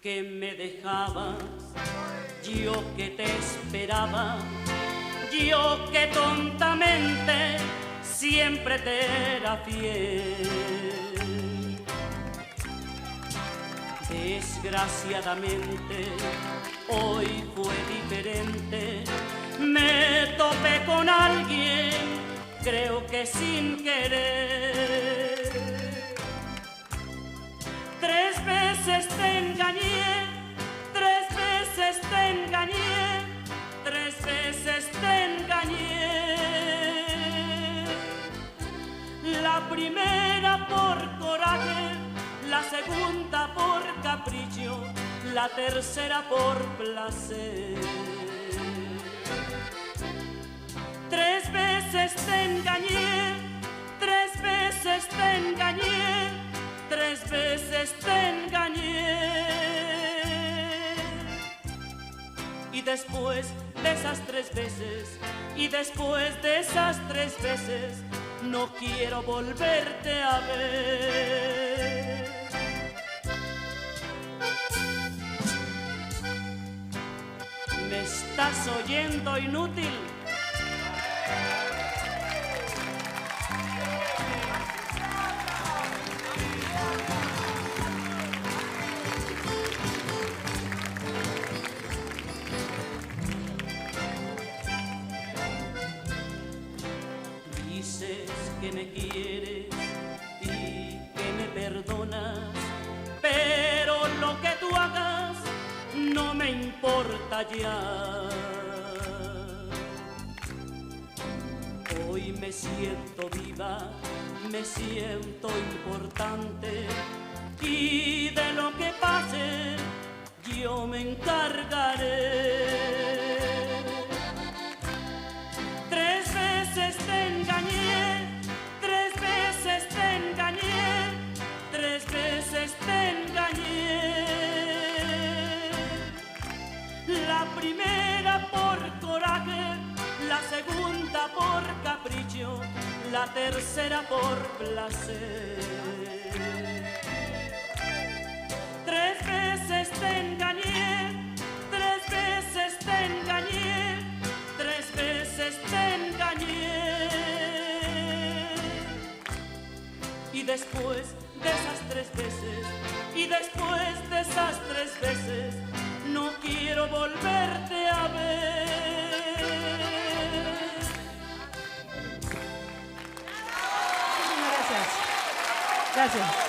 que me dejabas, yo que te esperaba, yo que tontamente siempre te era fiel. Desgraciadamente hoy fue diferente, me topé con alguien, creo que sin querer. 3 veces te engañé, 3 veces te engañé, 3 veces te engañé. La primera por coraje, la segunda por capricho, la tercera por placer. 3 veces te engañé, 3 veces te engañé, 3 veces te engañé. Y después de esas 3 veces, y después de esas 3 veces, no quiero volverte a ver. ¿Me estás oyendo, inútil? Dices que me quieres y que me perdonas, pero lo que tú hagas no me importa ya. Hoy me siento viva, me siento importante, y de lo que pase yo me encargaré. 3 veces te engañé, 3 veces te engañé, 3 veces te engañé. La primera por coraje, la segunda por capricho, la tercera por placer. 3 veces te engañé, 3 veces te engañé, 3 veces te engañé. Y después de esas 3 veces, y después de esas 3 veces, no quiero volverte a ver. Gracias. Gracias.